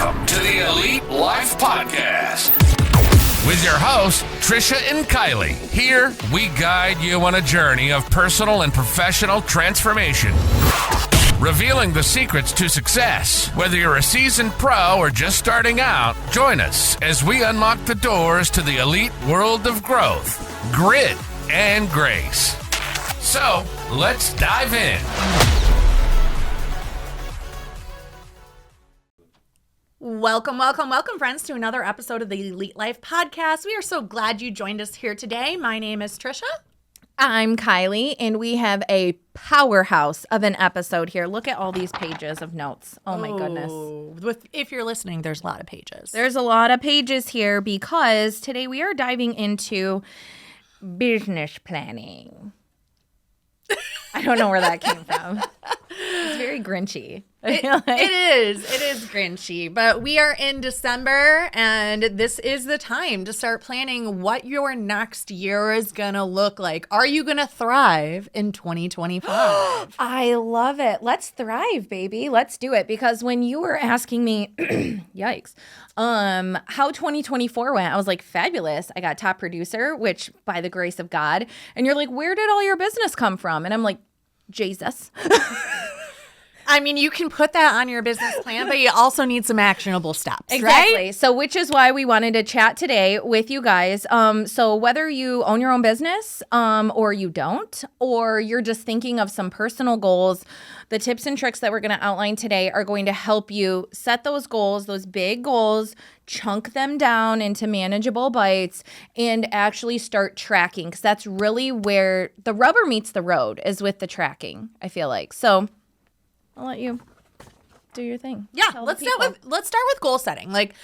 Welcome to the Elite Life Podcast with your hosts, Trisha and Kylee. Here, we guide you on a journey of personal and professional transformation, revealing the secrets to success. Whether you're a seasoned pro or just starting out, join us as we unlock the doors to the elite world of growth, grit, and grace. So, let's dive in. Welcome, friends, to another episode of the Elite Life Podcast. We are so glad you joined us here today. My name is Trisha. I'm Kylee, and we have a powerhouse of an episode here. Look at all these pages of notes. Oh, my goodness. If you're listening, there's a lot of pages. There's a lot of pages here because today we are diving into business planning. I don't know where that came from. It's very Grinchy. It is Grinchy, but we are in December, and this is the time to start planning what your next year is going to look like. Are you going to thrive in 2025? I love it. Let's thrive, baby. Let's do it. Because when you were asking me, yikes, how 2024 went, I was like, fabulous. I got top producer, which by the grace of God. And you're like, where did all your business come from? And I'm like, Jesus. I mean, you can put that on your business plan, but you also need some actionable steps, exactly. Right? So which is why we wanted to chat today with you guys. So whether you own your own business or you don't, or you're just thinking of some personal goals, the tips and tricks that we're going to outline today are going to help you set those goals, those big goals, chunk them down into manageable bites, and actually start tracking. Because that's really where the rubber meets the road, is with the tracking, I feel like. So I'll let you do your thing. Yeah, let's start with goal setting. Like,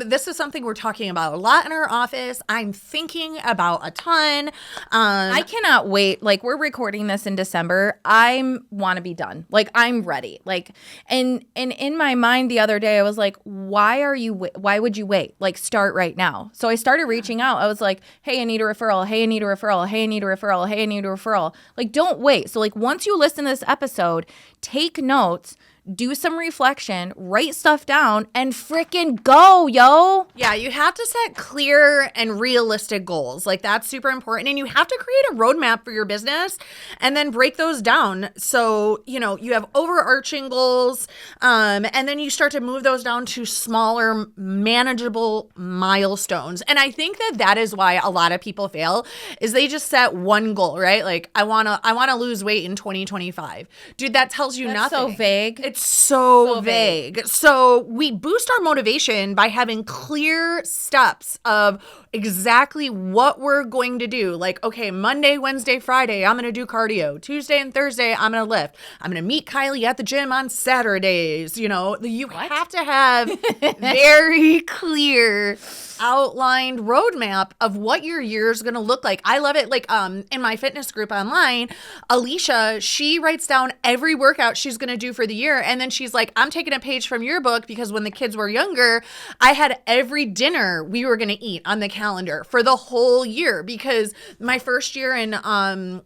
this is something we're talking about a lot in our office. I'm thinking about a ton. I cannot wait. Like, we're recording this in December. I want to be done. Like, I'm ready. Like, and in my mind the other day, I was like, why would you wait? Like, start right now. So I started reaching out. I was like, hey, I need a referral. Hey, I need a referral. Hey, I need a referral. Hey, I need a referral. Like, don't wait. So like, once you listen to this episode, take notes, do some reflection, write stuff down, and freaking go, yo. Yeah, you have to set clear and realistic goals. Like, that's super important. And you have to create a roadmap for your business and then break those down. So, you know, you have overarching goals, and then you start to move those down to smaller, manageable milestones. And I think that is why a lot of people fail, is they just set one goal, right? Like, I want to lose weight in 2025. Dude, that tells you That's nothing. so vague. It's so vague. So we boost our motivation by having clear steps of exactly what we're going to do. Like, okay, Monday, Wednesday, Friday, I'm going to do cardio. Tuesday and Thursday, I'm going to lift. I'm going to meet Kylee at the gym on Saturdays. You know, you have to have very clear outlined roadmap of what your year is going to look like. I love it. Like, in my fitness group online, Alicia, she writes down every workout she's going to do for the year. And then she's like, I'm taking a page from your book, because when the kids were younger, I had every dinner we were going to eat on the calendar for the whole year, because my first year in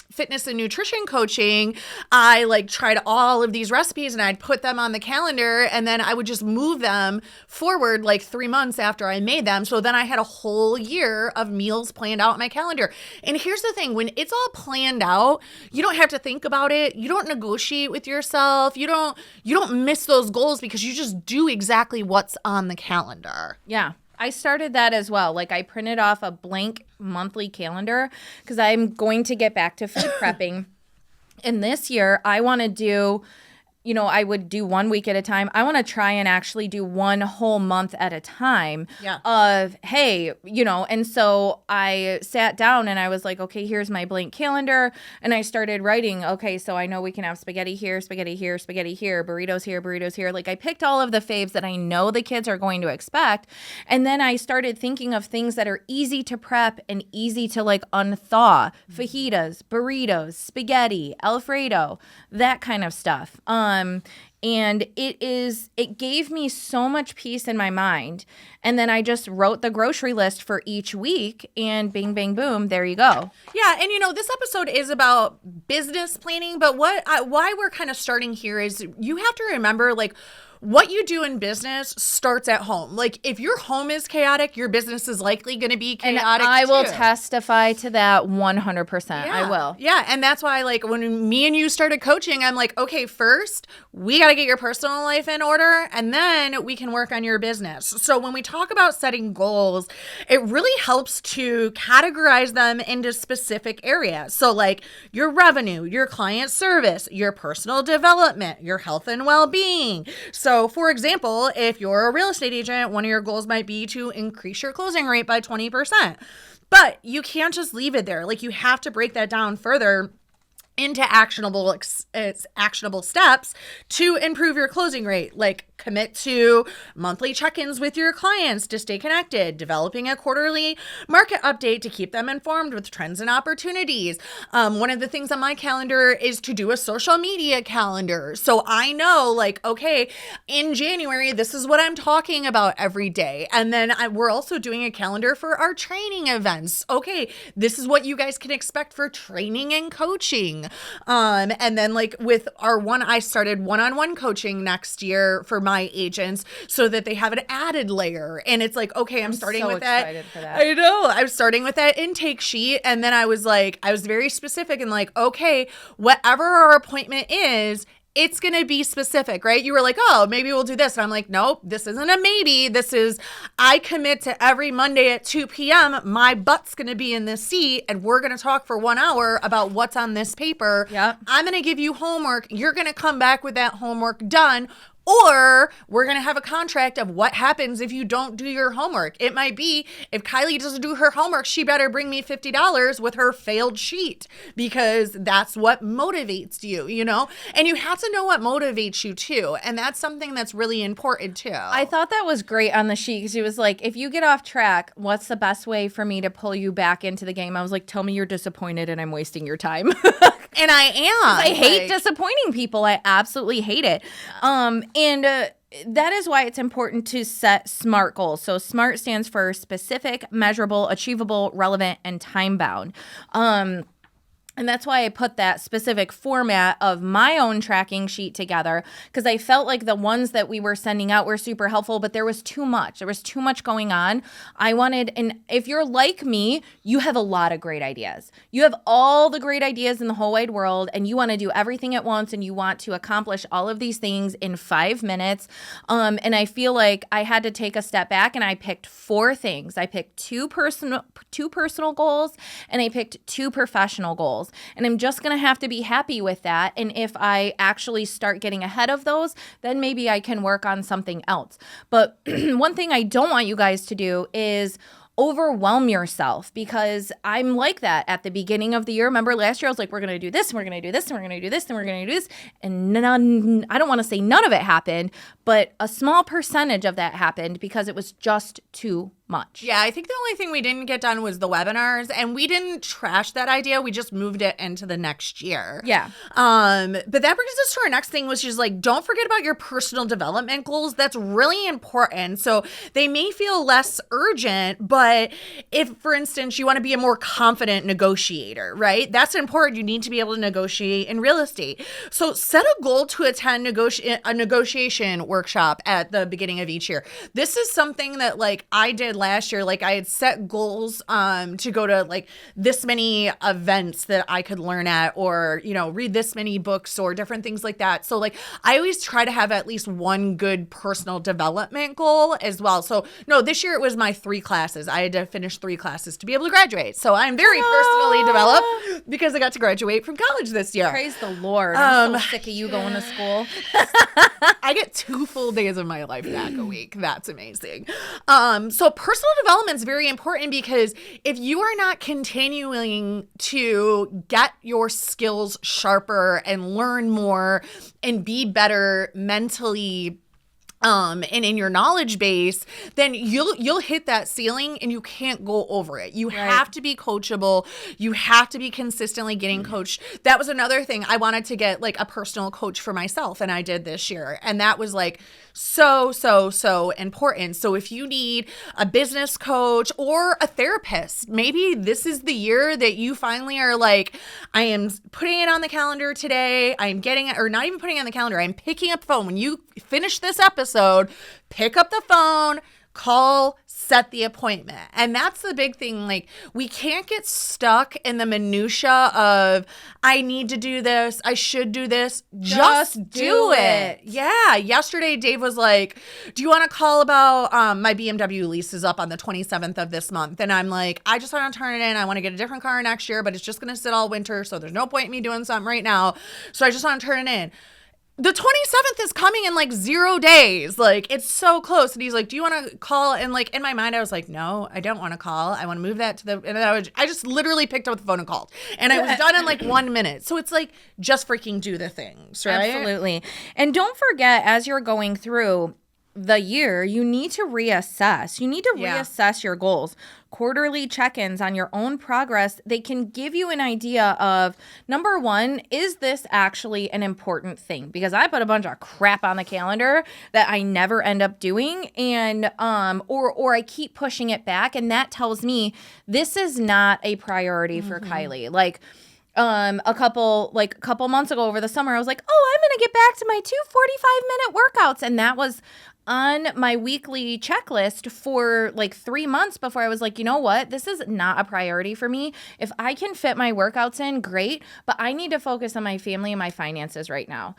fitness and nutrition coaching, I like tried all of these recipes and I'd put them on the calendar, and then I would just move them forward like 3 months after I made them. So then I had a whole year of meals planned out on my calendar. And here's the thing, when it's all planned out, you don't have to think about it. You don't negotiate with yourself. You don't miss those goals, because you just do exactly what's on the calendar. Yeah. I started that as well. Like, I printed off a blank monthly calendar because I'm going to get back to food prepping. And this year, I want to do, you know, I would do 1 week at a time. I want to try and actually do one whole month at a time of, hey, you know, and so I sat down and I was like, okay, here's my blank calendar. And I started writing, okay, so I know we can have spaghetti here, spaghetti here, spaghetti here, burritos here, burritos here. Like, I picked all of the faves that I know the kids are going to expect. And then I started thinking of things that are easy to prep and easy to like unthaw. Fajitas, burritos, spaghetti, Alfredo, that kind of stuff. And it gave me so much peace in my mind. And then I just wrote the grocery list for each week, and bing, bang, boom, there you go. Yeah, and you know, this episode is about business planning, but why we're kind of starting here is you have to remember, like, what you do in business starts at home. Like if your home is chaotic, your business is likely going to be chaotic. And I will too. testify to that 100%. Yeah. I will. Yeah. And that's why, like, when me and you started coaching, I'm like, okay, first, we got to get your personal life in order, and then we can work on your business. So when we talk about setting goals, it really helps to categorize them into specific areas. So, like, your revenue, your client service, your personal development, your health and well-being. So, for example, if you're a real estate agent, one of your goals might be to increase your closing rate by 20%. But you can't just leave it there. Like, you have to break that down further into actionable steps to improve your closing rate. Like, commit to monthly check-ins with your clients to stay connected, developing a quarterly market update to keep them informed with trends and opportunities. One of the things on my calendar is to do a social media calendar. So I know, like, okay, in January, this is what I'm talking about every day. And then we're also doing a calendar for our training events. Okay, this is what you guys can expect for training and coaching. And then, like, with I started one-on-one coaching next year for my agents so that they have an added layer. And it's like, okay, I'm starting with that. Excited for that. I know. I'm starting with that intake sheet. And then I was very specific and like, okay, whatever our appointment is, it's going to be specific, right? You were like, oh, maybe we'll do this. And I'm like, nope, this isn't a maybe. This is, I commit to every Monday at 2 p.m. My butt's going to be in this seat and we're going to talk for 1 hour about what's on this paper. Yep. I'm going to give you homework. You're going to come back with that homework done. Or we're going to have a contract of what happens if you don't do your homework. It might be if Kylee doesn't do her homework, she better bring me $50 with her failed sheet because that's what motivates you, you know? And you have to know what motivates you too. And that's something that's really important too. I thought that was great on the sheet because she was like, if you get off track, what's the best way for me to pull you back into the game? I was like, tell me you're disappointed and I'm wasting your time. And I am. I hate disappointing people. I absolutely hate it. And that is why it's important to set SMART goals. So SMART stands for specific, measurable, achievable, relevant, and time-bound. And that's why I put that specific format of my own tracking sheet together because I felt like the ones that we were sending out were super helpful, but there was too much. There was too much going on. And if you're like me, you have a lot of great ideas. You have all the great ideas in the whole wide world and you want to do everything at once and you want to accomplish all of these things in 5 minutes. And I feel like I had to take a step back and I picked 4 things. I picked two personal goals and I picked 2 professional goals. And I'm just going to have to be happy with that. And if I actually start getting ahead of those, then maybe I can work on something else. But one thing I don't want you guys to do is overwhelm yourself because I'm like that at the beginning of the year. Remember last year, I was like, we're going to do this, and we're going to do this, and we're going to do this, and we're going to do this. And I don't want to say none of it happened, but a small percentage of that happened because it was just too much. Yeah, I think the only thing we didn't get done was the webinars, and we didn't trash that idea. We just moved it into the next year. Yeah. But that brings us to our next thing, which is like, don't forget about your personal development goals. That's really important. So they may feel less urgent, but if, for instance, you want to be a more confident negotiator, right? That's important. You need to be able to negotiate in real estate. So set a goal to attend a negotiation workshop at the beginning of each year. This is something that like I did last year. Like I had set goals to go to like this many events that I could learn at, or, you know, read this many books or different things like that. So like I always try to have at least one good personal development goal as well. So no, this year it was my 3 classes. I had to finish 3 classes to be able to graduate. So I'm very personally developed because I got to graduate from college this year. Praise the Lord. I'm so sick of you going to school. I get 2 full days of my life back a week. That's amazing. So personal development is very important because if you are not continuing to get your skills sharper and learn more and be better mentally and in your knowledge base, then you'll hit that ceiling and you can't go over it. You have to be coachable. You have to be consistently getting coached. That was another thing. I wanted to get like a personal coach for myself, and I did this year. And that was like so important. So if you need a business coach or a therapist, maybe this is the year that you finally are like, I am putting it on the calendar today. I'm getting it, or not even putting it on the calendar. I'm picking up the phone. When you finish this episode, pick up the phone, call, set the appointment. And that's the big thing. Like, we can't get stuck in the minutia of, I need to do this, I should do this. Just do it. Yeah. Yesterday, Dave was like, do you want to call about my BMW lease is up on the 27th of this month? And I'm like, I just want to turn it in. I want to get a different car next year, but it's just going to sit all winter. So there's no point in me doing something right now. So I just want to turn it in. The 27th is coming in like 0 days. Like, it's so close. And he's like, do you want to call? And like, in my mind, I was like, no, I don't want to call. I want to move that to the, and then I just literally picked up the phone and called. And I was done in like 1 minute. So it's like, just freaking do the things, right? Absolutely. And don't forget, as you're going through the year, you need to reassess. You need to reassess your goals. Quarterly check-ins on your own progress, they can give you an idea of, number one, is this actually an important thing? Because I put a bunch of crap on the calendar that I never end up doing, and or I keep pushing it back, and that tells me this is not a priority for Kylee. Like, a couple months ago over the summer, I was like, oh, I'm going to get back to my 2 45-minute workouts. And that was on my weekly checklist for like 3 months before I was like, you know what? This is not a priority for me. If I can fit my workouts in, great. But I need to focus on my family and my finances right now.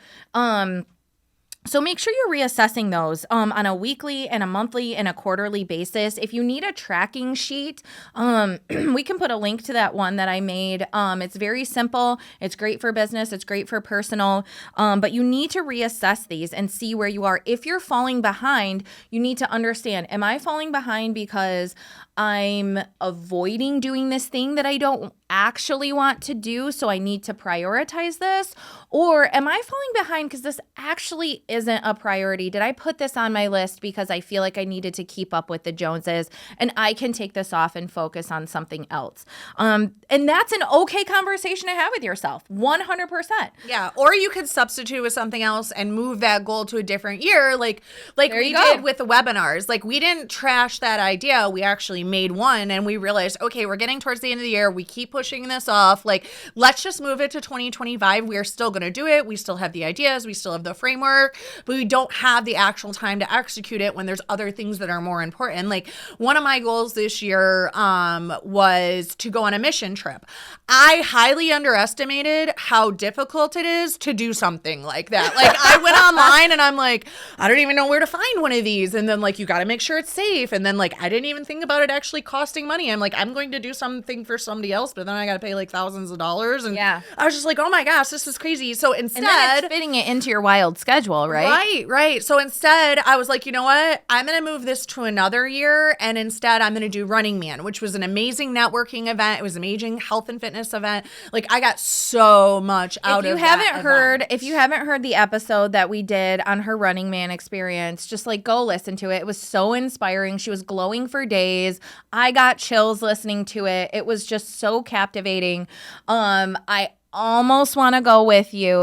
So make sure you're reassessing those on a weekly and a monthly and a quarterly basis. If you need a tracking sheet, we can put a link to that one that I made. It's very simple. It's great for business. It's great for personal. But you need to reassess these and see where you are. If you're falling behind, you need to understand, am I falling behind because I'm avoiding doing this thing that I don't actually want to do, so I need to prioritize this? Or am I falling behind because this actually isn't a priority? Did I put this on my list because I feel like I needed to keep up with the Joneses, and I can take this off and focus on something else? And that's an okay conversation to have with yourself, 100%. Yeah, or you could substitute with something else and move that goal to a different year, like we did with the webinars. Like, we didn't trash that idea. We actually made one, and we realized, okay, we're getting towards the end of the year. We keep pushing this off. Like, let's just move it to 2025. We are still going to do it. We still have the ideas. We still have the framework, but we don't have the actual time to execute it when there's other things that are more important. Like, one of my goals this year was to go on a mission trip. I highly underestimated how difficult it is to do something like that. Like, I went online and I'm like, I don't even know where to find one of these. And then, like, you got to make sure it's safe. And then, like, I didn't even think about it actually costing money. I'm like, I'm going to do something for somebody else, but then I got to pay like thousands of dollars. And I was just like, oh my gosh, this is crazy. So instead, and then it's fitting it into your wild schedule, right? Right. So instead, I was like, you know what? I'm going to move this to another year. And instead, I'm going to do Running Man, which was an amazing networking event. It was an amazing health and fitness event. Like, I got so much out of that. If you haven't heard the episode that we did on her Running Man experience, just like go listen to it. It was so inspiring. She was glowing for days. I got chills listening to it. It was just so captivating. I almost want to go with you,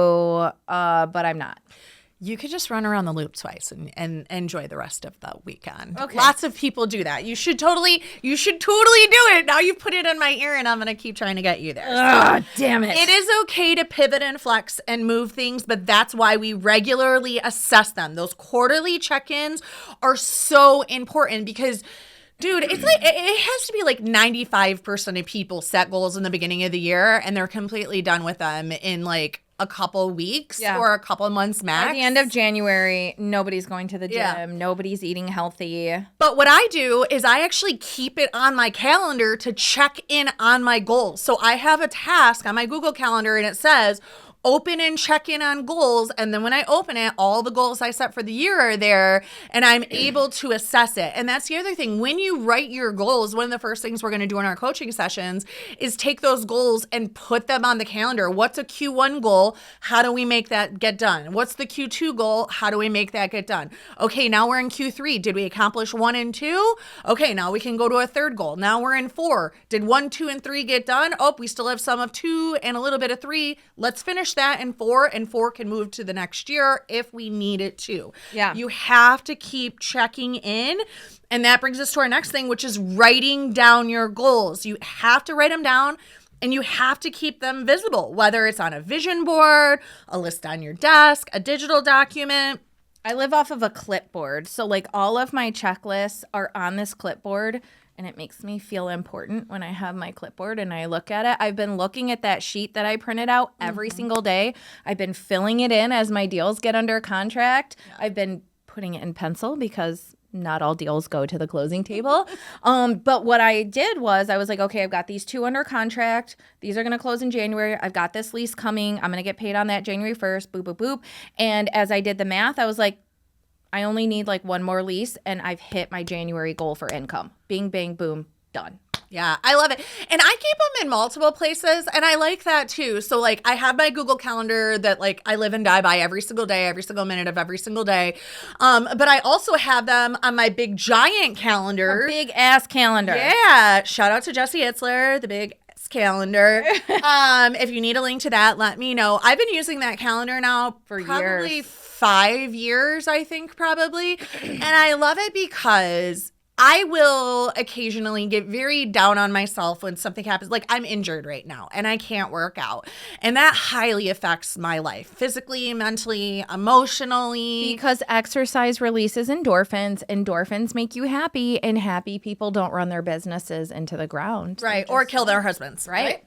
but I'm not. You could just run around the loop twice and enjoy the rest of the weekend. Okay. Lots of people do that. You should totally do it. Now you've put it in my ear and I'm going to keep trying to get you there. Ugh, damn it. It is okay to pivot and flex and move things, but that's why we regularly assess them. Those quarterly check-ins are so important because, dude, it's like, it has to be like 95% of people set goals in the beginning of the year and they're completely done with them in like a couple weeks or a couple months max. At the end of January, nobody's going to the gym. Yeah. Nobody's eating healthy. But what I do is I actually keep it on my calendar to check in on my goals. So I have a task on my Google Calendar and it says, open and check in on goals. And then when I open it, all the goals I set for the year are there and I'm able to assess it. And that's the other thing. When you write your goals, one of the first things we're going to do in our coaching sessions is take those goals and put them on the calendar. What's a Q1 goal? How do we make that get done? What's the Q2 goal? How do we make that get done? Okay, now we're in Q3. Did we accomplish 1 and 2? Okay, now we can go to a third goal. Now we're in 4. Did 1, 2, and 3 get done? Oh, we still have some of 2 and a little bit of 3. Let's finish that in 4, and 4 can move to the next year if we need it to. Yeah. You have to keep checking in. And that brings us to our next thing, which is writing down your goals. You have to write them down and you have to keep them visible, whether it's on a vision board, a list on your desk, a digital document. I live off of a clipboard. So like all of my checklists are on this clipboard. And it makes me feel important when I have my clipboard and I look at it. I've been looking at that sheet that I printed out every single day. I've been filling it in as my deals get under contract. Yeah. I've been putting it in pencil because not all deals go to the closing table. But what I did was I was like, okay, I've got these 2 under contract. These are going to close in January. I've got this lease coming. I'm going to get paid on that January 1st. Boop, boop, boop. And as I did the math, I was like, I only need like 1 more lease and I've hit my January goal for income. Bing, bang, boom, done. Yeah, I love it. And I keep them in multiple places and I like that too. So like I have my Google Calendar that like I live and die by every single day, every single minute of every single day. But I also have them on my big giant calendar. A big ass calendar. Yeah. Shout out to Jesse Itzler, the big calendar. If you need a link to that, let me know. I've been using that calendar now for probably years. 5 years, I think, probably. And I love it because I will occasionally get very down on myself when something happens. Like I'm injured right now and I can't work out. And that highly affects my life, physically, mentally, emotionally. Because exercise releases endorphins. Endorphins make you happy and happy people don't run their businesses into the ground. Right. Or kill their husbands. Right.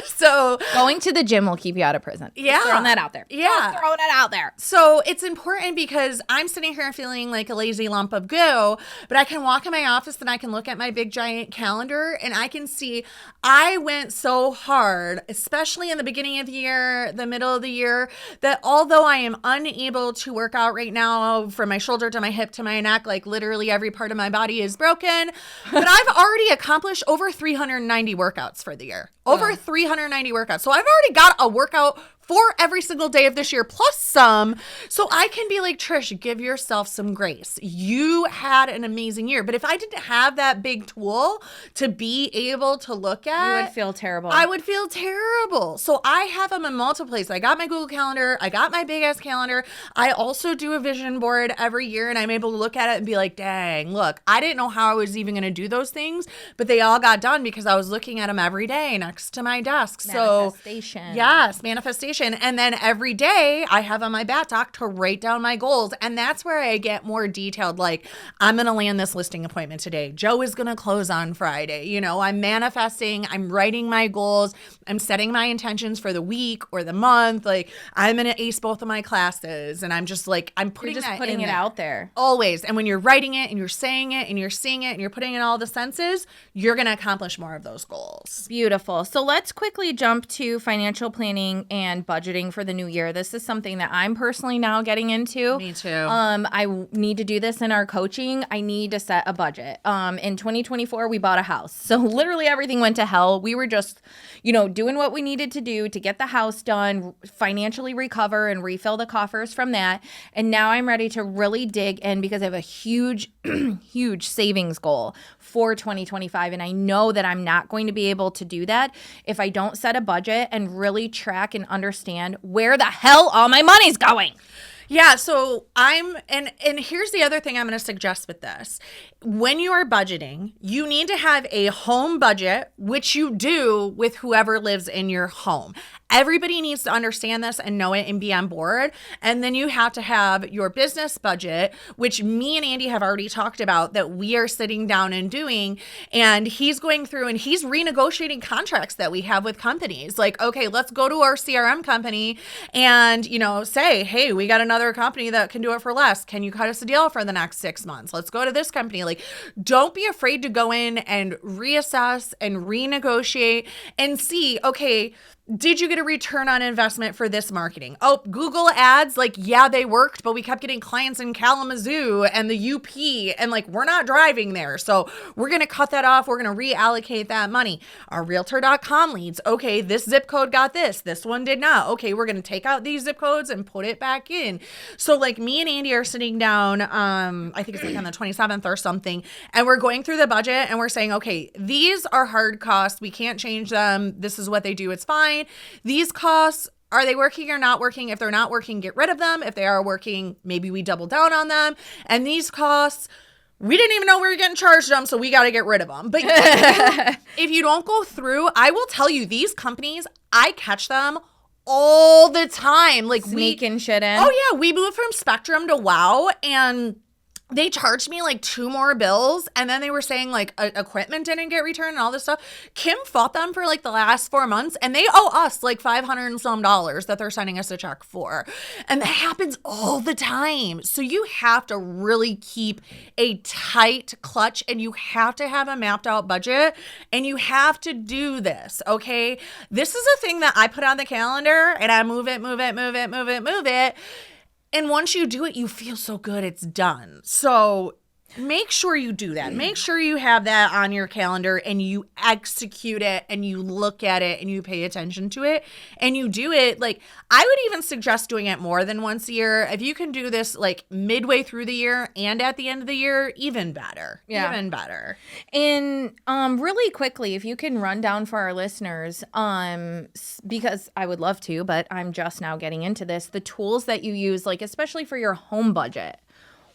So going to the gym will keep you out of prison. Yeah. Just throwing that out there. Yeah. Just throwing it out there. So it's important because I'm sitting here feeling like a lazy lump of goo, but I can walk in my office and I can look at my big giant calendar and I can see I went so hard, especially in the beginning of the year, the middle of the year, that although I am unable to work out right now from my shoulder to my hip to my neck, like literally every part of my body is broken, but I've already accomplished over 390 workouts for the year. Over 390 workouts. So I've already got a workout for every single day of this year, plus some. So I can be like, Trish, give yourself some grace. You had an amazing year. But if I didn't have that big tool to be able to look at, you would feel terrible. I would feel terrible. So I have them in multiple places. I got my Google Calendar. I got my big ass calendar. I also do a vision board every year and I'm able to look at it and be like, dang, look, I didn't know how I was even going to do those things, but they all got done because I was looking at them every day next to my desk. Manifestation. So yes, manifestation. And then every day I have on my bat doc to write down my goals. And that's where I get more detailed. Like I'm going to land this listing appointment today. Joe is going to close on Friday. You know, I'm manifesting, I'm writing my goals. I'm setting my intentions for the week or the month. Like I'm going to ace both of my classes. And I'm just like, I'm putting it out there. Always. And when you're writing it and you're saying it and you're seeing it and you're putting in all the senses, you're going to accomplish more of those goals. Beautiful. So let's quickly jump to financial planning and budgeting for the new year. This is something that I'm personally now getting into. Me too. I need to do this in our coaching. I need to set a budget. In 2024, we bought a house. So literally everything went to hell. We were just, doing what we needed to do to get the house done, financially recover and refill the coffers from that. And now I'm ready to really dig in because I have a huge, huge savings goal for 2025. And I know that I'm not going to be able to do that if I don't set a budget and really track and understand where the hell all my money's going. Yeah, so and here's the other thing I'm going to suggest with this. When you are budgeting, you need to have a home budget, which you do with whoever lives in your home. Everybody needs to understand this and know it and be on board. And then you have to have your business budget, which me and Andy have already talked about that we are sitting down and doing. And he's going through and he's renegotiating contracts that we have with companies. Like, okay, let's go to our CRM company and, say, hey, we got another company that can do it for less. Can you cut us a deal for the next 6 months? Let's go to this company. Like, don't be afraid to go in and reassess and renegotiate and see, okay, did you get a return on investment for this marketing? Oh, Google ads, like, yeah, they worked, but we kept getting clients in Kalamazoo and the UP, and like, we're not driving there. So we're going to cut that off. We're going to reallocate that money. Our realtor.com leads. Okay, this zip code got this one did not. Okay, we're going to take out these zip codes and put it back in. So like, me and Andy are sitting down, I think it's like on the 27th or something, and we're going through the budget and we're saying, okay, these are hard costs. We can't change them. This is what they do. It's fine. These costs, are they working or not working? If they're not working, get rid of them. If they are working, maybe we double down on them. And these costs, we didn't even know we were getting charged them, so we got to get rid of them. But if you don't go through, I will tell you, these companies, I catch them all the time. Like, sneaking shit in. Oh yeah, we moved from Spectrum to Wow, and they charged me like 2 more bills, and then they were saying like equipment didn't get returned and all this stuff. Kim fought them for like the last 4 months, and they owe us like $500 and some that they're sending us a check for. And that happens all the time. So you have to really keep a tight clutch, and you have to have a mapped out budget, and you have to do this, okay? This is a thing that I put on the calendar, and I move it. And once you do it, you feel so good it's done. So make sure you do that. Make sure you have that on your calendar and you execute it and you look at it and you pay attention to it and you do it. Like, I would even suggest doing it more than once a year. If you can do this like midway through the year and at the end of the year, even better. Yeah. Even better. And really quickly, if you can run down for our listeners, because I would love to, but I'm just now getting into this, the tools that you use, like especially for your home budget.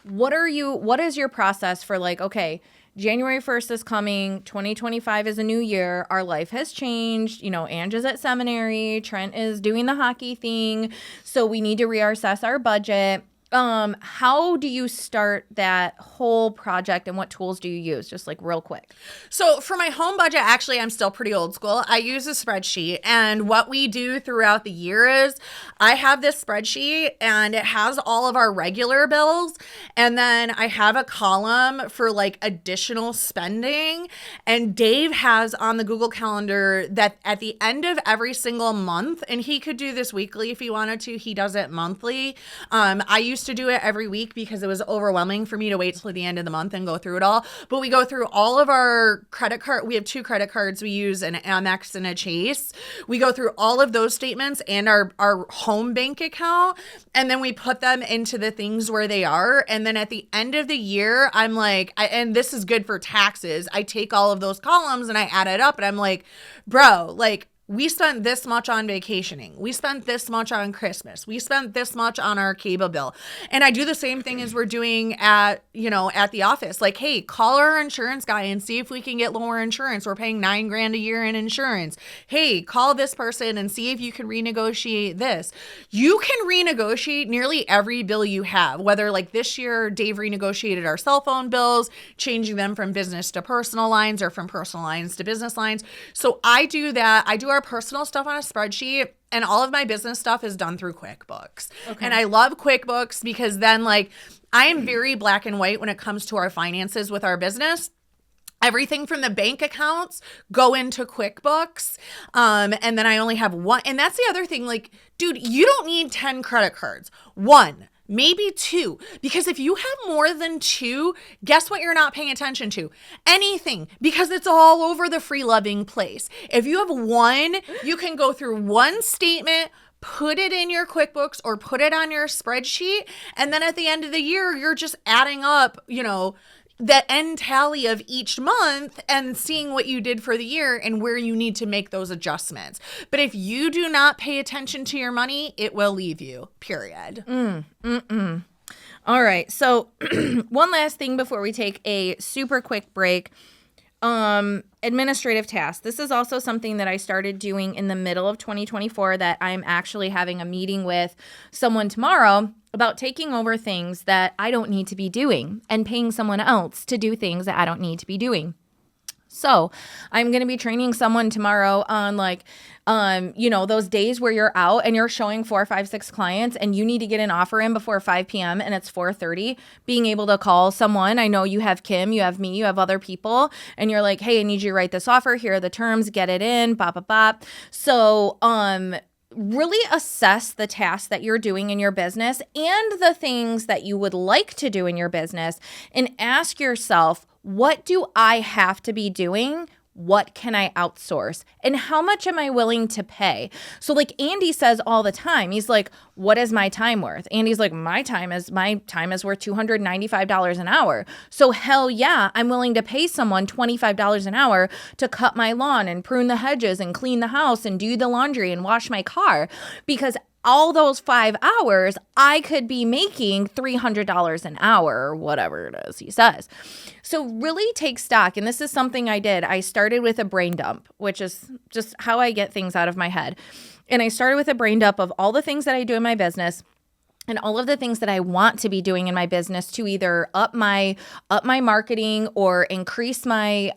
What is your process for like, okay, January 1st is coming, 2025 is a new year, our life has changed, Ange is at seminary, Trent is doing the hockey thing, so we need to reassess our budget. How do you start that whole project and what tools do you use? Just like real quick. So for my home budget, actually, I'm still pretty old school. I use a spreadsheet, and what we do throughout the year is I have this spreadsheet and it has all of our regular bills. And then I have a column for like additional spending, and Dave has on the Google Calendar that at the end of every single month, and he could do this weekly if he wanted to, he does it monthly. I used to do it every week because it was overwhelming for me to wait till the end of the month and go through it all. But we go through all of our credit card. We have 2 credit cards. We use an Amex and a Chase. We go through all of those statements and our home bank account, and then we put them into the things where they are. And then at the end of the year, I'm like, and this is good for taxes, I take all of those columns and I add it up, and I'm like, bro, like, we spent this much on vacationing. We spent this much on Christmas. We spent this much on our cable bill. And I do the same thing as we're doing at the office. Like, hey, call our insurance guy and see if we can get lower insurance. We're paying $9,000 a year in insurance. Hey, call this person and see if you can renegotiate this. You can renegotiate nearly every bill you have, whether like this year, Dave renegotiated our cell phone bills, changing them from business to personal lines or from personal lines to business lines. So I do that. I do our personal stuff on a spreadsheet, and all of my business stuff is done through QuickBooks. Okay. And I love QuickBooks because then like I am very black and white when it comes to our finances with our business. Everything from the bank accounts go into QuickBooks. And then I only have one. And that's the other thing. Like, dude, you don't need 10 credit cards. 1. Maybe 2, because if you have more than 2, guess what you're not paying attention to? Anything, because it's all over the free loving place. If you have 1, you can go through one statement, put it in your QuickBooks or put it on your spreadsheet, and then at the end of the year, you're just adding up, the end tally of each month and seeing what you did for the year and where you need to make those adjustments. But if you do not pay attention to your money, it will leave you, period. All right. So one last thing before we take a super quick break. Administrative tasks. This is also something that I started doing in the middle of 2024 that I'm actually having a meeting with someone tomorrow about taking over things that I don't need to be doing and paying someone else to do things that I don't need to be doing. So I'm going to be training someone tomorrow on like, those days where you're out and you're showing 4, 5, 6 clients and you need to get an offer in before 5 p.m. and it's 4:30, being able to call someone. I know you have Kim, you have me, you have other people, and you're like, hey, I need you to write this offer. Here are the terms, get it in, bop, bop, bop. So, really assess the tasks that you're doing in your business and the things that you would like to do in your business and ask yourself, what do I have to be doing? What can I outsource? And how much am I willing to pay? So like Andy says all the time, he's like, what is my time worth? Andy's like, my time is worth $295 an hour. So hell yeah, I'm willing to pay someone $25 an hour to cut my lawn and prune the hedges and clean the house and do the laundry and wash my car, because all those 5 hours, I could be making $300 an hour or whatever it is he says. So really take stock. And this is something I did. I started with a brain dump, which is just how I get things out of my head. And I started with a brain dump of all the things that I do in my business and all of the things that I want to be doing in my business to either up my marketing or increase my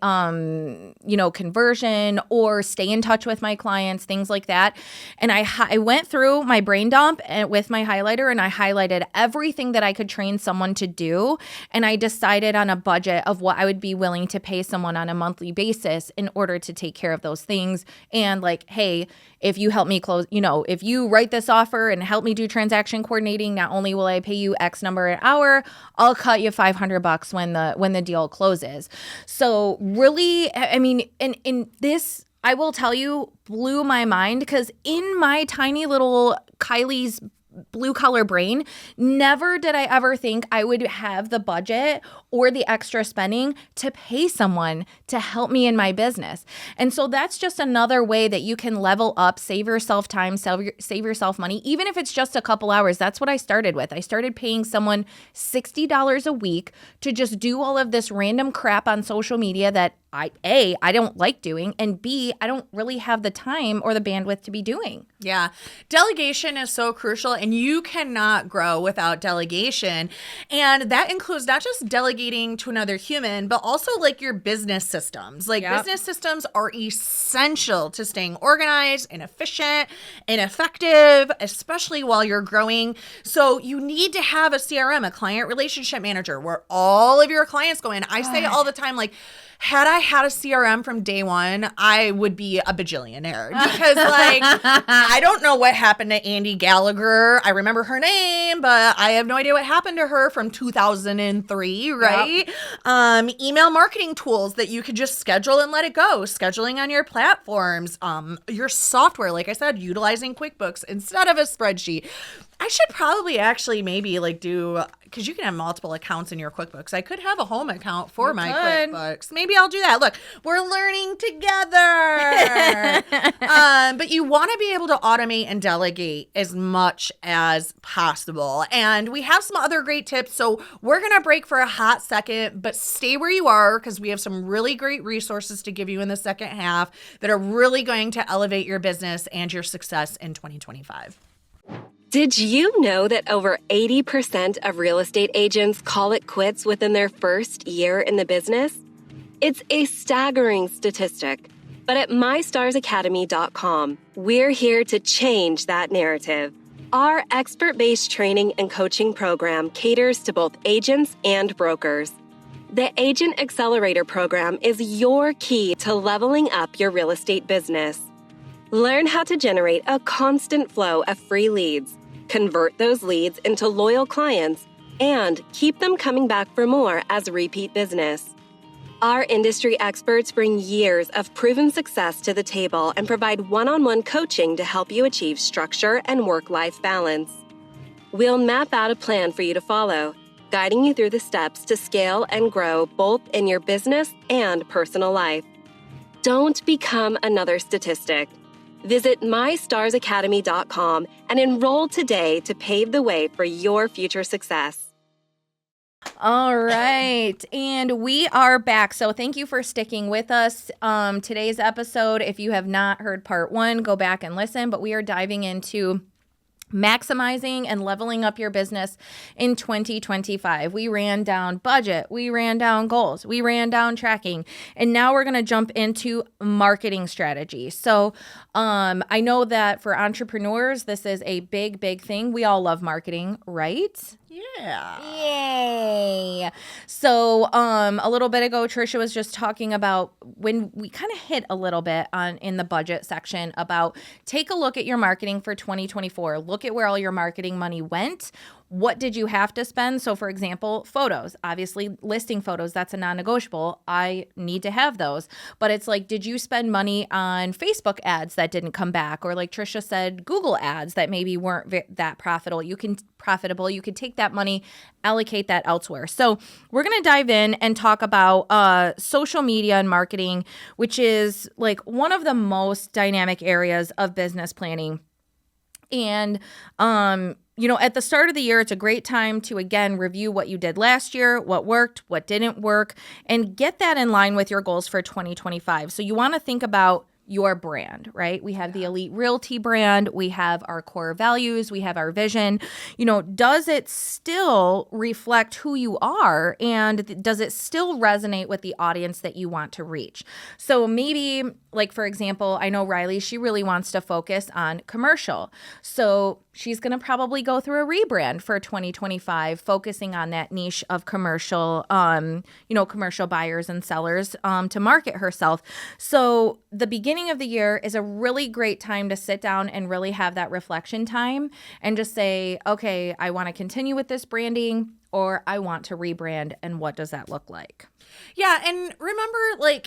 conversion or stay in touch with my clients, things like that. And I went through my brain dump with my highlighter and I highlighted everything that I could train someone to do. And I decided on a budget of what I would be willing to pay someone on a monthly basis in order to take care of those things. And like, hey, if you help me close, if you write this offer and help me do transaction coordinating, not only will I pay you X number an hour, I'll cut you $500 when the deal closes. So really, I mean, in this, I will tell you, blew my mind, because in my tiny little Kylie's blue collar brain, never did I ever think I would have the budget or the extra spending to pay someone to help me in my business. And so that's just another way that you can level up, save yourself time, save yourself money, even if it's just a couple hours. That's what I started with. I started paying someone $60 a week to just do all of this random crap on social media that I don't like doing, and B, I don't really have the time or the bandwidth to be doing. Yeah. Delegation is so crucial, and you cannot grow without delegation. And that includes not just delegating to another human, but also like your business systems. Like business systems are essential to staying organized and efficient and effective, especially while you're growing. So you need to have a CRM, a client relationship manager, where all of your clients go in. I say all the time, like, had I had a CRM from day one, I would be a bajillionaire, because like, I don't know what happened to Andy Gallagher. I remember her name, but I have no idea what happened to her from 2003, right? Yep. Email marketing tools that you could just schedule and let it go. Scheduling on your platforms, your software, like I said, utilizing QuickBooks instead of a spreadsheet. I should probably actually maybe like do, because you can have multiple accounts in your QuickBooks. I could have a home account for my QuickBooks. Maybe I'll do that. Look, we're learning together. But you want to be able to automate and delegate as much as possible. And we have some other great tips. So we're going to break for a hot second, but stay where you are, because we have some really great resources to give you in the second half that are really going to elevate your business and your success in 2025. Did you know that over 80% of real estate agents call it quits within their first year in the business? It's a staggering statistic. But at mystarsacademy.com, we're here to change that narrative. Our expert-based training and coaching program caters to both agents and brokers. The Agent Accelerator program is your key to leveling up your real estate business. Learn how to generate a constant flow of free leads, convert those leads into loyal clients, and keep them coming back for more as repeat business. Our industry experts bring years of proven success to the table and provide one-on-one coaching to help you achieve structure and work-life balance. We'll map out a plan for you to follow, guiding you through the steps to scale and grow both in your business and personal life. Don't become another statistic. Visit mystarsacademy.com and enroll today to pave the way for your future success. All right. And we are back. So thank you for sticking with us. Today's episode, if you have not heard part 1, go back and listen. But we are diving into maximizing and leveling up your business in 2025. We ran down budget, we ran down goals, we ran down tracking, and now we're going to jump into marketing strategy. So I know that for entrepreneurs, this is a big, big thing. We all love marketing, right? Yeah. Yay. So a little bit ago, Trisha was just talking about when we kind of hit a little bit in the budget section about take a look at your marketing for 2024. Look at where all your marketing money went. What did you have to spend? So for example, photos, obviously listing photos, that's a non-negotiable. I need to have those. But it's like, did you spend money on Facebook ads that didn't come back? Or like Trisha said, Google ads that maybe weren't that profitable. You can take that money, allocate that elsewhere. So we're going to dive in and talk about social media and marketing, which is like one of the most dynamic areas of business planning. And, at the start of the year, it's a great time to, again, review what you did last year, what worked, what didn't work, and get that in line with your goals for 2025. So you want to think about your brand, right? We have the Elite Realty brand. We have our core values. We have our vision. Does it still reflect who you are? And does it still resonate with the audience that you want to reach? So maybe, like, for example, I know Riley, she really wants to focus on commercial. So she's going to probably go through a rebrand for 2025, focusing on that niche of commercial, commercial buyers and sellers to market herself. So the beginning of the year is a really great time to sit down and really have that reflection time and just say, okay, I want to continue with this branding or I want to rebrand. And what does that look like? Yeah. And remember,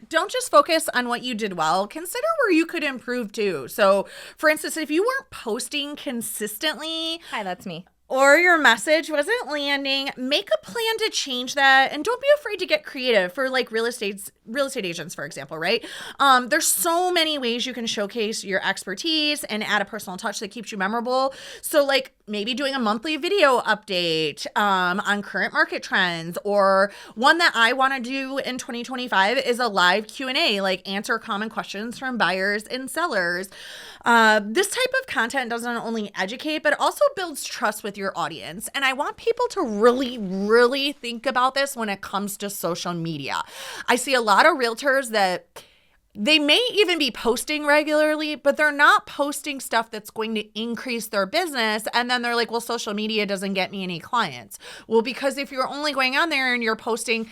don't just focus on what you did well. Consider where you could improve too. So for instance, if you weren't posting consistently. Hi, that's me. Or your message wasn't landing, make a plan to change that. And don't be afraid to get creative for real estate agents, for example, right? There's so many ways you can showcase your expertise and add a personal touch that keeps you memorable. So maybe doing a monthly video update on current market trends, or one that I want to do in 2025 is a live Q&A, answer common questions from buyers and sellers. This type of content doesn't only educate, but also builds trust with your audience. And I want people to really, really think about this when it comes to social media. I see a lot of realtors that they may even be posting regularly, but they're not posting stuff that's going to increase their business. And then they're like, well, social media doesn't get me any clients. Well, because if you're only going on there and you're posting,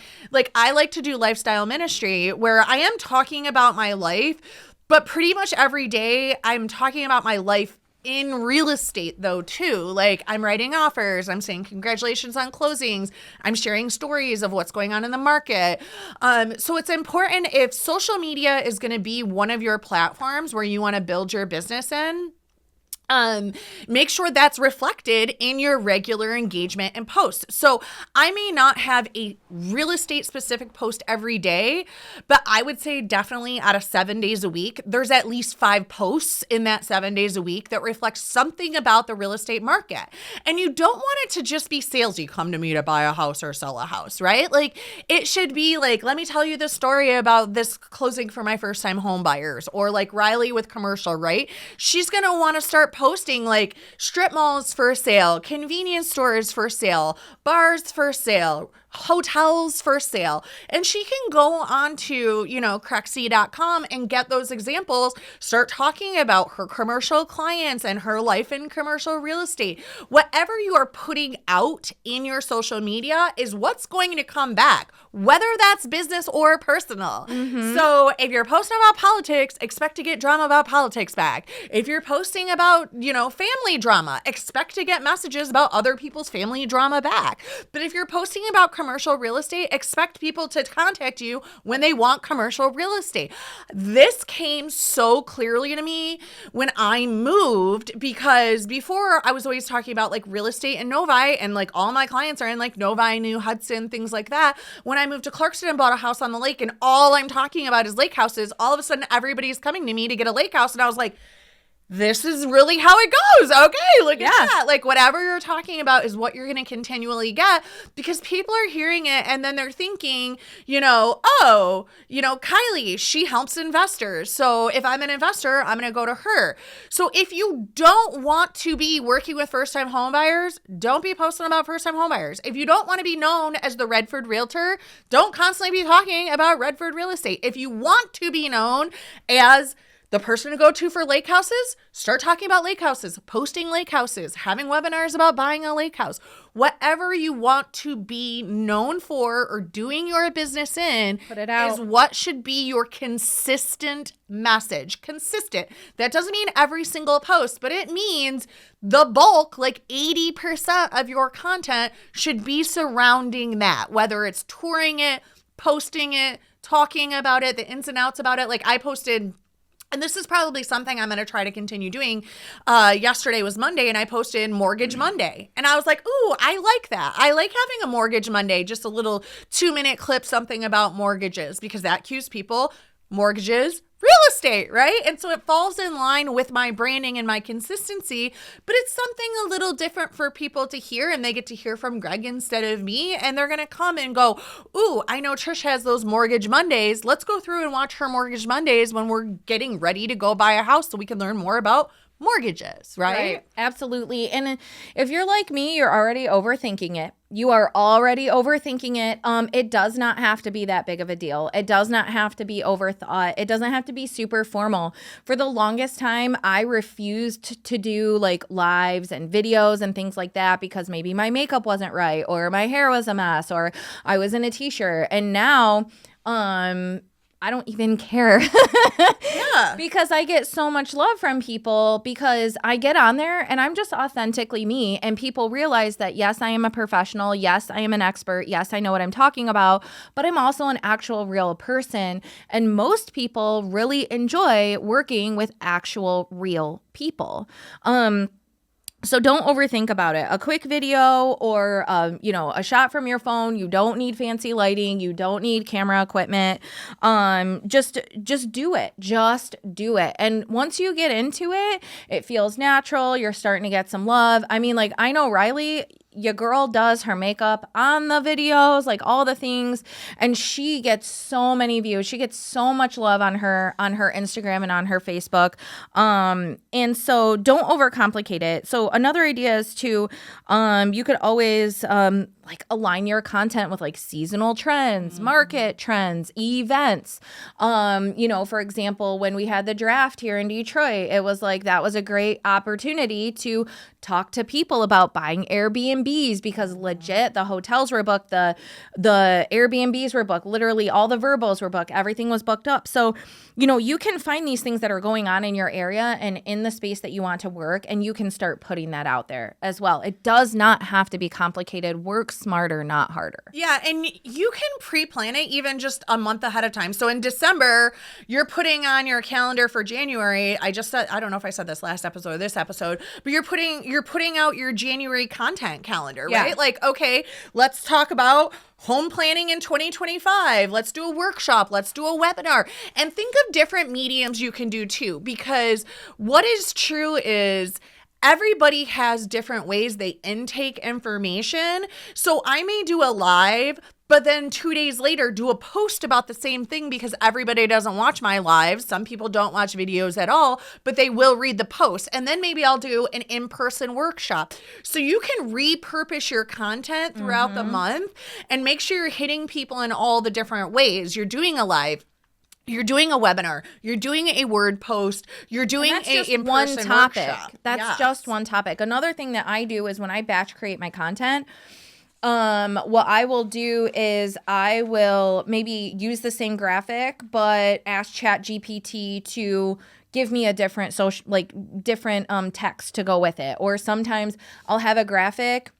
I like to do lifestyle ministry where I am talking about my life, but pretty much every day I'm talking about my life in real estate though too. I'm writing offers, I'm saying congratulations on closings, I'm sharing stories of what's going on in the market. So it's important, if social media is going to be one of your platforms where you want to build your business in, make sure that's reflected in your regular engagement and posts. So I may not have a real estate specific post every day, but I would say definitely out of 7 days a week, there's at least 5 posts in that 7 days a week that reflect something about the real estate market. And you don't want it to just be salesy, come to me to buy a house or sell a house, right? It should be let me tell you this story about this closing for my first time home buyers, or Riley with commercial, right? She's going to want to start posting strip malls for sale, convenience stores for sale, bars for sale, hotels for sale. And she can go on to, Crexy.com and get those examples, start talking about her commercial clients and her life in commercial real estate. Whatever you are putting out in your social media is what's going to come back, whether that's business or personal. Mm-hmm. So if you're posting about politics, expect to get drama about politics back. If you're posting about, family drama, expect to get messages about other people's family drama back. But if you're posting about commercial real estate, expect people to contact you when they want commercial real estate. This came so clearly to me when I moved, because before I was always talking about real estate in Novi, and all my clients are in Novi, New Hudson, things like that. When I moved to Clarkston and bought a house on the lake, and all I'm talking about is lake houses, all of a sudden everybody's coming to me to get a lake house. And I was like, this is really how it goes. Okay, look at that. Like, whatever you're talking about is what you're going to continually get, because people are hearing it and then they're thinking, oh, Kylee, she helps investors. So if I'm an investor, I'm going to go to her. So if you don't want to be working with first-time home buyers, don't be posting about first-time home buyers. If you don't want to be known as the Redford Realtor, don't constantly be talking about Redford real estate. If you want to be known as the person to go to for lake houses, start talking about lake houses, posting lake houses, having webinars about buying a lake house. Whatever you want to be known for or doing your business in, put it out, is what should be your consistent message. Consistent. That doesn't mean every single post, but it means the bulk, like 80% of your content should be surrounding that, whether it's touring it, posting it, talking about it, the ins and outs about it. Like I posted, and this is probably something I'm going to try to continue doing. Yesterday was Monday, and I posted Mortgage Monday. And I was like, ooh, I like that. I like having a Mortgage Monday, just a little 2-minute clip, something about mortgages, because that cues people, mortgages, real estate, right? And so it falls in line with my branding and my consistency, but it's something a little different for people to hear, and they get to hear from Greg instead of me, and they're going to come and go, ooh, I know Trish has those Mortgage Mondays. Let's go through and watch her Mortgage Mondays when we're getting ready to go buy a house so we can learn more about mortgages, right? Absolutely. And if you're like me, you're already overthinking it. You are already overthinking it. It does not have to be that big of a deal. It does not have to be overthought. It doesn't have to be super formal. For the longest time, I refused to do like lives and videos and things like that because maybe my makeup wasn't right, or my hair was a mess, or I was in a t-shirt. And now, I don't even care. Yeah. Because I get so much love from people, because I get on there and I'm just authentically me, and people realize that, yes, I am a professional. Yes, I am an expert. Yes, I know what I'm talking about, but I'm also an actual real person. And most people really enjoy working with actual real people. So don't overthink about it. A quick video or, a shot from your phone. You don't need fancy lighting. You don't need camera equipment. Just do it. Just do it. And once you get into it, it feels natural. You're starting to get some love. I mean, like, I know Riley, your girl does her makeup on the videos, like all the things, and she gets so many views. She gets so much love on her Instagram and on her Facebook. And so don't overcomplicate it. So another idea is to, you could always, like align your content with like seasonal trends, market trends, events. For example, when we had the draft here in Detroit, it was like, that was a great opportunity to talk to people about buying Airbnbs, because legit the hotels were booked, the Airbnbs were booked, literally all the verbos were booked, everything was booked up. So, you can find these things that are going on in your area and in the space that you want to work, and you can start putting that out there as well. It does not have to be complicated. Work smarter, not harder. Yeah, and you can pre-plan it even just a month ahead of time. So in December, you're putting on your calendar for January. I just said, I don't know if I said this last episode or this episode, but you're putting out your January content calendar, right? Yeah. Like, okay, let's talk about home planning in 2025. Let's do a workshop. Let's do a webinar. And think of different mediums you can do too, because what is true is everybody has different ways they intake information. So I may do a live, but then 2 days later do a post about the same thing, because everybody doesn't watch my lives. Some people don't watch videos at all, but they will read the post. And then maybe I'll do an in-person workshop. So you can repurpose your content throughout the month and make sure you're hitting people in all the different ways. You're doing a live, you're doing a webinar, you're doing a word post, you're doing a in-person one topic. workshop. That's just one topic. Another thing that I do is when I batch create my content, what I will do is I will maybe use the same graphic, but ask ChatGPT to give me a different different text to go with it. Or sometimes I'll have a graphic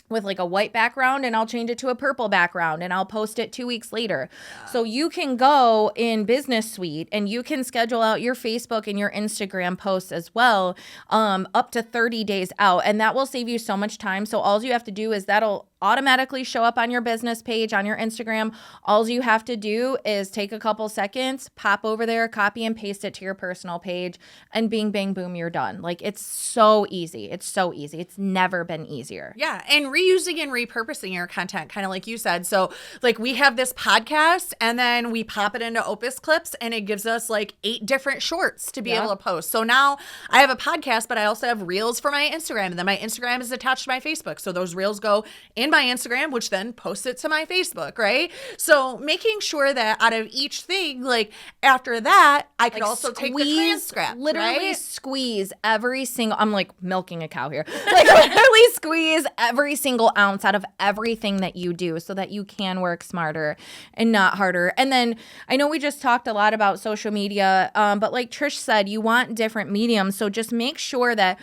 with like a white background and I'll change it to a purple background and I'll post it 2 weeks later. So you can go in Business Suite and you can schedule out your Facebook and your Instagram posts as well, up to 30 days out. And that will save you so much time. So all you have to do is that'll automatically show up on your business page, on your Instagram. All you have to do is take a couple seconds, pop over there, copy and paste it to your personal page, and bing, bang, boom, you're done. Like, it's so easy. It's so easy. It's never been easier. Yeah. And reusing and repurposing your content, kind of like you said. So like we have this podcast and then we pop it into Opus Clips and it gives us like 8 different shorts to be able to post. So now I have a podcast, but I also have reels for my Instagram. And then my Instagram is attached to my Facebook. So those reels go in my Instagram, which then posts it to my Facebook, right? So making sure that out of each thing, like after that, I could also take the transcript. Literally squeeze every single, I'm like milking a cow here. Like literally squeeze every single ounce out of everything that you do so that you can work smarter and not harder. And then I know we just talked a lot about social media, but like Trish said, you want different mediums. So just make sure that,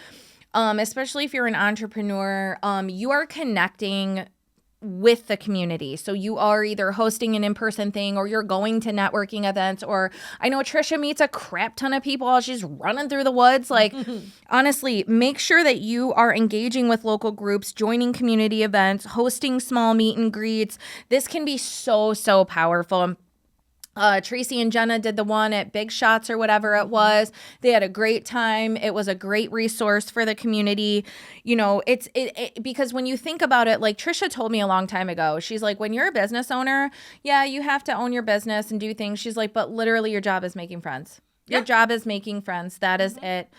especially if you're an entrepreneur, you are connecting with the community. So you are either hosting an in-person thing or you're going to networking events, or I know Trisha meets a crap ton of people while she's running through the woods. Like, honestly, make sure that you are engaging with local groups, joining community events, hosting small meet and greets. This can be so, so powerful. Tracy and Jenna did the one at Big Shots or whatever it was. They had a great time. It was a great resource for the community. You know, it's because when you think about it, like Trisha told me a long time ago, she's like, when you're a business owner, yeah, you have to own your business and do things. She's like, but literally your job is making friends. Your job is making friends. That is it.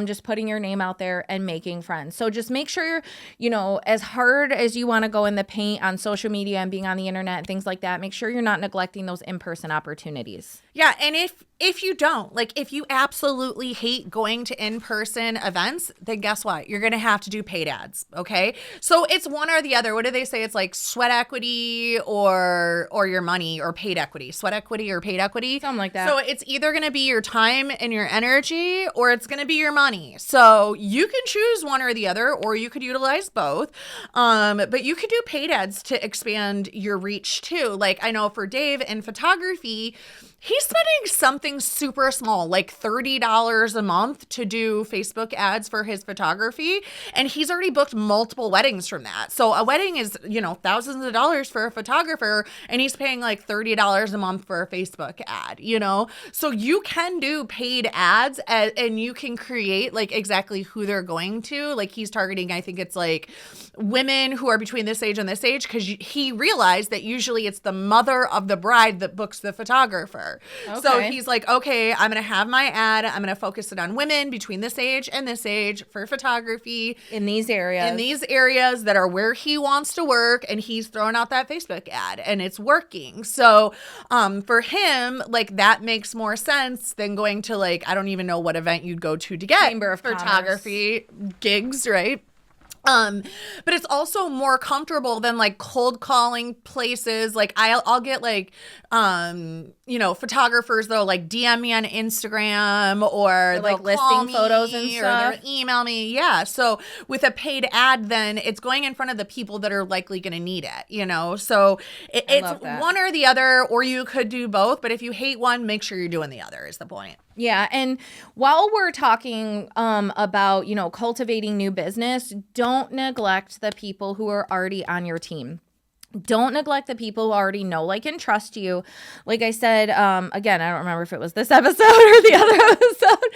Just putting your name out there and making friends. So just make sure you're, you know, as hard as you want to go in the paint on social media and being on the internet and things like that, make sure you're not neglecting those in-person opportunities. Yeah. And if you don't, like if you absolutely hate going to in-person events, then guess what? You're going to have to do paid ads. Okay. So it's one or the other. What do they say? It's like sweat equity or your money, or paid equity, sweat equity or paid equity. Something like that. So it's either going to be your time and your energy, or it's going to be your money. So you can choose one or the other, or you could utilize both. But you could do paid ads to expand your reach too. Like I know for Dave in photography, he's spending something super small, like $30 a month to do Facebook ads for his photography. And he's already booked multiple weddings from that. So a wedding is, you know, thousands of dollars for a photographer, and he's paying like $30 a month for a Facebook ad, you know? So you can do paid ads and you can create like exactly who they're going to. Like he's targeting, I think it's like women who are between this age and this age, because he realized that usually it's the mother of the bride that books the photographer. Okay. So he's like, okay, I'm going to have my ad. I'm going to focus it on women between this age and this age for photography. In these areas. In these areas that are where he wants to work. And he's throwing out that Facebook ad and it's working. So for him, like that makes more sense than going to like, I don't even know what event you'd go to get Chamber of photography gigs, right? But it's also more comfortable than like cold calling places. Like I'll get like, you know, photographers that'll like DM me on Instagram or like they'll listing call me photos and or stuff. they'll email me. Yeah. So with a paid ad, then it's going in front of the people that are likely going to need it, you know? So it's one or the other, or you could do both. But if you hate one, make sure you're doing the other is the point. Yeah. And while we're talking about, you know, cultivating new business, don't neglect the people who are already on your team. Don't neglect the people who already know, like, and trust you. Like I said, again, I don't remember if it was this episode or the other episode,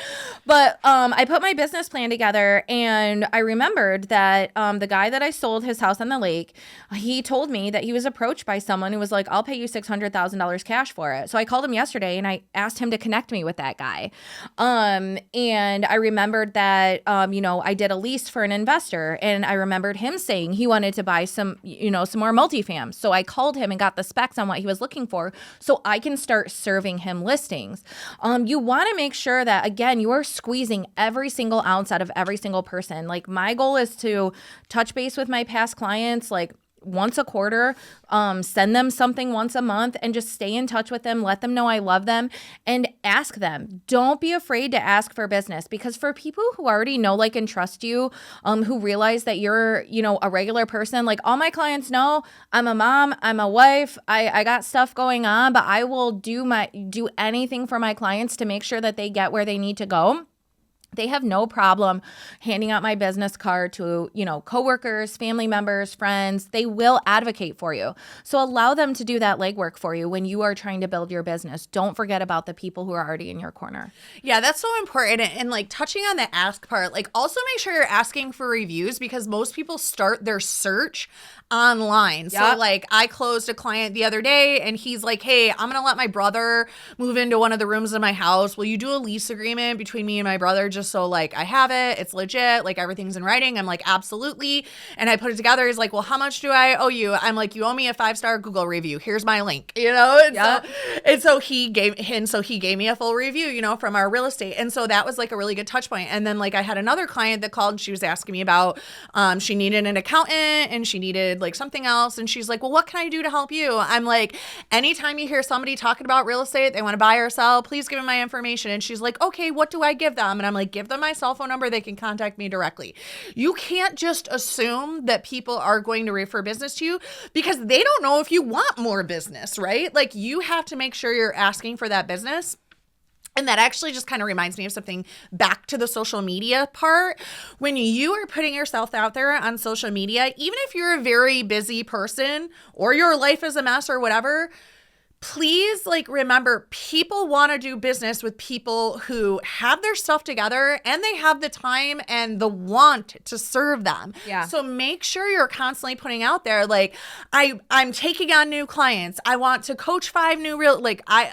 but I put my business plan together and I remembered that the guy that I sold his house on the lake, he told me that he was approached by someone who was like, I'll pay you $600,000 cash for it. So I called him yesterday and I asked him to connect me with that guy. And I remembered that, you know, I did a lease for an investor, and I remembered him saying he wanted to buy some, you know, some more multifamily. So I called him and got the specs on what he was looking for so I can start serving him listings. You want to make sure that, again, you are squeezing every single ounce out of every single person. Like my goal is to touch base with my past clients, like once a quarter, send them something once a month and just stay in touch with them, let them know I love them and ask them. Don't be afraid to ask for business, because for people who already know, like, and trust you, who realize that you're, you know, a regular person, like all my clients know I'm a mom, I'm a wife, I got stuff going on, but I will do anything for my clients to make sure that they get where they need to go. They have no problem handing out my business card to, coworkers, family members, friends. They will advocate for you. So allow them to do that legwork for you when you are trying to build your business. Don't forget about the people who are already in your corner. Yeah, that's so important. And like touching on the ask part, like also make sure you're asking for reviews because most people start their search online. Yep. So like I closed a client the other day and he's like, hey, I'm going to let my brother move into one of the rooms in my house. Will you do a lease agreement between me and my brother just so like I have it? It's legit. Like everything's in writing. I'm like, absolutely. And I put it together. He's like, well, how much do I owe you? I'm like, you owe me a 5-star Google review. Here's my link, And so he gave me a full review, from our real estate. And so that was like a really good touch point. And then like I had another client that called and she was asking me about, she needed an accountant and she needed like something else. And she's like, well, what can I do to help you? I'm like, anytime you hear somebody talking about real estate, they want to buy or sell, please give them my information. And she's like, okay, what do I give them? And I'm like, give them my cell phone number. They can contact me directly. You can't just assume that people are going to refer business to you because they don't know if you want more business, right? Like you have to make sure you're asking for that business. And that actually just kind of reminds me of something back to the social media part. When you are putting yourself out there on social media, even if you're a very busy person or your life is a mess or whatever, please like remember people want to do business with people who have their stuff together and they have the time and the want to serve them. Yeah. So make sure you're constantly putting out there like I'm taking on new clients. I want to coach 5 new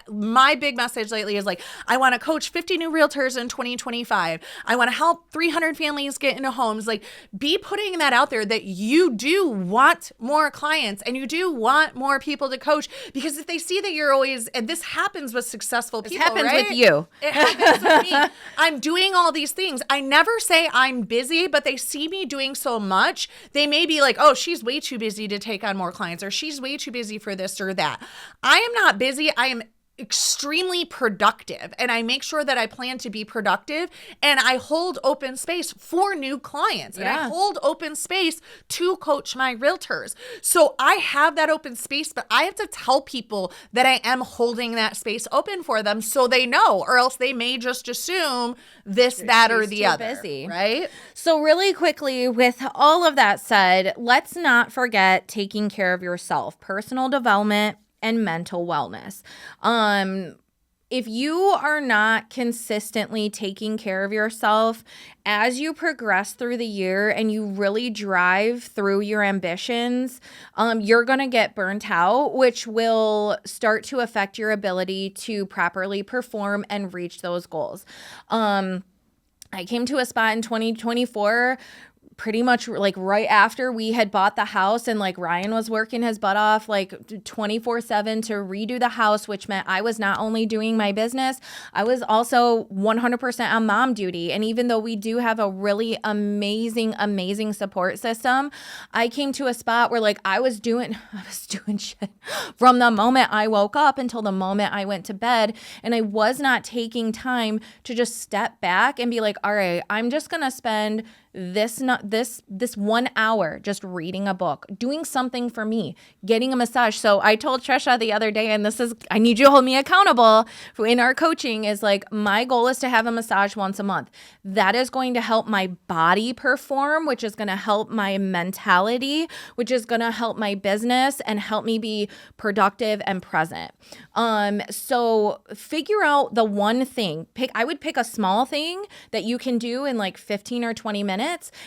my big message lately is like I want to coach 50 new realtors in 2025. I want to help 300 families get into homes. Like be putting that out there that you do want more clients and you do want more people to coach because if they see that you're always, and this happens with successful people, It happens right? with you. It happens with me. I'm doing all these things. I never say I'm busy, but they see me doing so much. They may be like, oh, she's way too busy to take on more clients, or she's way too busy for this or that. I am not busy. I am extremely productive and I make sure that I plan to be productive and I hold open space for new clients and I hold open space to coach my realtors. So I have that open space, but I have to tell people that I am holding that space open for them so they know, or else they may just assume this, that, or the other. Busy. Right? So really quickly, with all of that said, let's not forget taking care of yourself, personal development, and mental wellness. If you are not consistently taking care of yourself as you progress through the year and you really drive through your ambitions, you're going to get burnt out, which will start to affect your ability to properly perform and reach those goals. I came to a spot in 2024 pretty much like right after we had bought the house and like Ryan was working his butt off like 24/7 to redo the house, which meant I was not only doing my business, I was also 100% on mom duty. And even though we do have a really amazing support system, I came to a spot where like I was doing shit from the moment I woke up until the moment I went to bed. And I was not taking time to just step back and be like, all right, I'm just going to spend this 1 hour just reading a book, doing something for me, getting a massage. So I told Trisha the other day, and I need you to hold me accountable in our coaching, is like my goal is to have a massage once a month. That is going to help my body perform, which is going to help my mentality, which is going to help my business and help me be productive and present. So figure out the one thing. I would pick a small thing that you can do in like 15 or 20 minutes.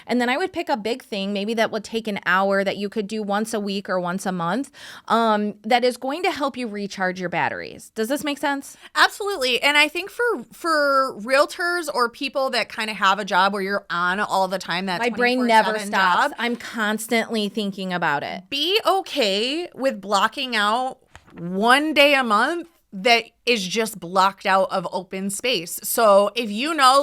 And then I would pick a big thing, maybe that would take an hour that you could do once a week or once a month, that is going to help you recharge your batteries. Does this make sense? Absolutely. And I think for realtors or people that kind of have a job where you're on all the time, that my brain never stops. Job, I'm constantly thinking about it. Be okay with blocking out one day a month that is just blocked out of open space. So if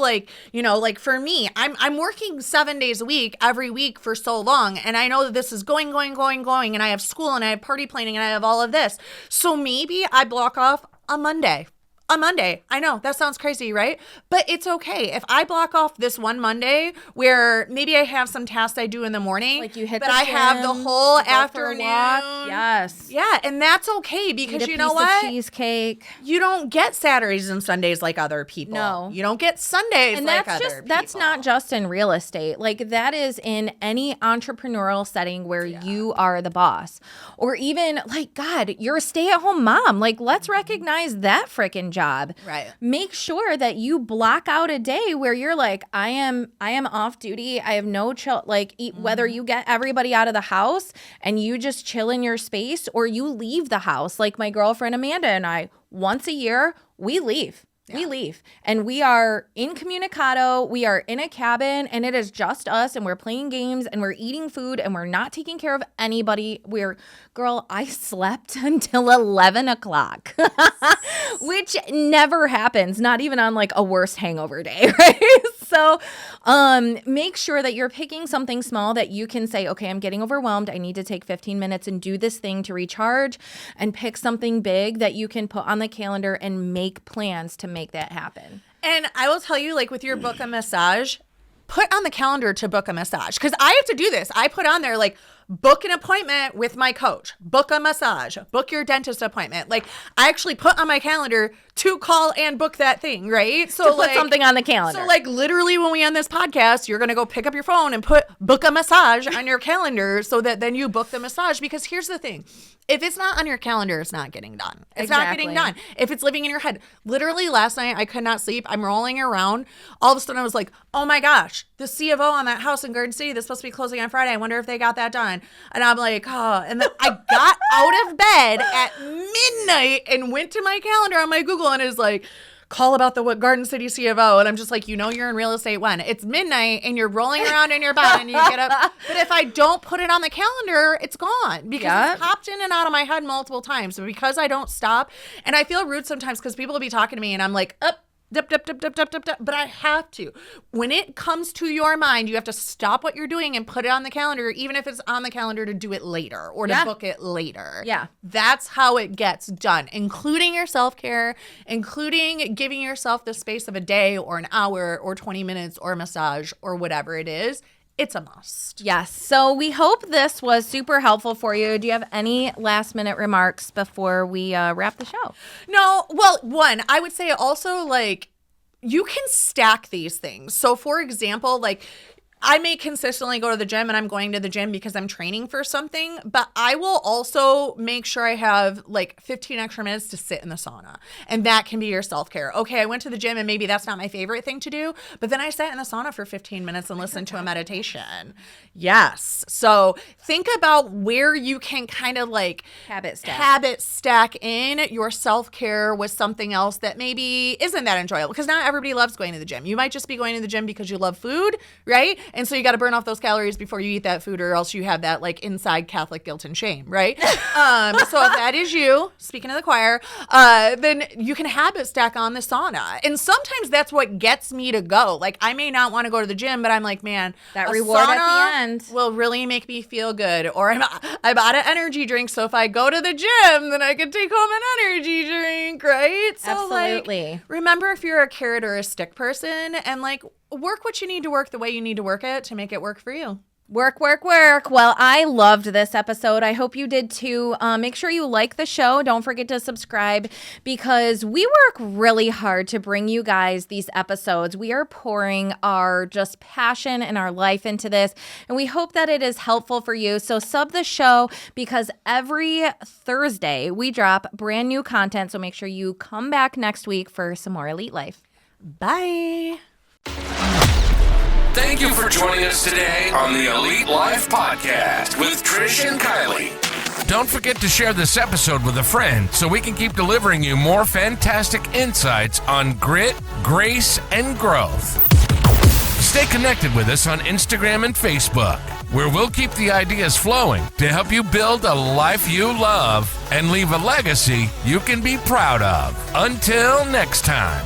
like for me, I'm working 7 days a week, every week for so long. And I know that this is going. And I have school and I have party planning and I have all of this. So maybe I block off a Monday, on Monday. I know that sounds crazy, right? But it's okay. If I block off this one Monday where maybe I have some tasks I do in the morning, Like you hit but the I have the gym, whole you go for a afternoon. walk. Yes. Yeah, and that's okay because Eat a you know piece what? of cheesecake. You don't get Saturdays and Sundays like other people. No. You don't get Sundays And like that's other just people. that's not just in real estate. Like that is in any entrepreneurial setting where you are the boss. Or even like, God, you're a stay-at-home mom. Like, let's recognize that freaking job. Right. Make sure that you block out a day where you're like, I am off duty. I have no chill. Like, whether you get everybody out of the house and you just chill in your space, or you leave the house. Like my girlfriend Amanda and I, once a year, we leave. Yeah. We leave and we are incommunicado. We are in a cabin and it is just us and we're playing games and we're eating food and we're not taking care of anybody. Girl, I slept until 11 o'clock, which never happens, not even on like a worst hangover day, right? So make sure that you're picking something small that you can say, okay, I'm getting overwhelmed. I need to take 15 minutes and do this thing to recharge, and pick something big that you can put on the calendar and make plans to make that happen. And I will tell you, like with your book a massage, put on the calendar to book a massage. Because I have to do this. I put on there like, book an appointment with my coach, book a massage, book your dentist appointment. Like I actually put on my calendar to call and book that thing, right? So to put something on the calendar. So like literally when we end this podcast, you're going to go pick up your phone and put book a massage on your calendar so that then you book the massage. Because here's the thing. If it's not on your calendar, it's not getting done. It's not getting done. If it's living in your head. Literally last night, I could not sleep. I'm rolling around. All of a sudden, I was like, oh my gosh, the C of O on that house in Garden City that's supposed to be closing on Friday. I wonder if they got that done. And I'm like, oh. And then I got out of bed at midnight and went to my calendar on my Google and it was like, call about the Garden City C of O. And I'm just like, you know, you're in real estate when it's midnight and you're rolling around in your bed and you get up. But if I don't put it on the calendar, it's gone because it's popped in and out of my head multiple times. But because I don't stop, and I feel rude sometimes because people will be talking to me and I'm like, up. But I have to. When it comes to your mind, you have to stop what you're doing and put it on the calendar, even if it's on the calendar to do it later or to book it later. Yeah. That's how it gets done, including your self-care, including giving yourself the space of a day or an hour or 20 minutes or a massage or whatever it is. It's a must. Yes. So we hope this was super helpful for you. Do you have any last minute remarks before we wrap the show? No. Well, one, I would say also like you can stack these things. So for example, like I may consistently go to the gym and I'm going to the gym because I'm training for something, but I will also make sure I have like 15 extra minutes to sit in the sauna. And that can be your self-care. Okay, I went to the gym and maybe that's not my favorite thing to do, but then I sat in the sauna for 15 minutes and listened to a meditation. Yes. So think about where you can kind of like habit stack in your self-care with something else that maybe isn't that enjoyable, because not everybody loves going to the gym. You might just be going to the gym because you love food, right? And so you got to burn off those calories before you eat that food, or else you have that like inside Catholic guilt and shame, right? So if that is you, speaking of the choir, then you can habit stack on the sauna. And sometimes that's what gets me to go. Like I may not want to go to the gym, but I'm like, man, that reward at the end will really make me feel good. Or I bought an energy drink, so if I go to the gym, then I can take home an energy drink, right? So absolutely. Like, remember if you're a carrot or a stick person, and like work what you need to work the way you need to work it to make it work for you. Work, work, work. Well, I loved this episode. I hope you did too. Make sure you like the show. Don't forget to subscribe, because we work really hard to bring you guys these episodes. We are pouring our just passion and our life into this, and we hope that it is helpful for you. So sub the show, because every Thursday we drop brand new content. So make sure you come back next week for some more Elite Life. Bye. Thank you for joining us today on the Elite Life Podcast with Trisha and Kylee. Don't forget to share this episode with a friend so we can keep delivering you more fantastic insights on grit, grace, and growth. Stay connected with us on Instagram and Facebook, where we'll keep the ideas flowing to help you build a life you love and leave a legacy you can be proud of. Until next time.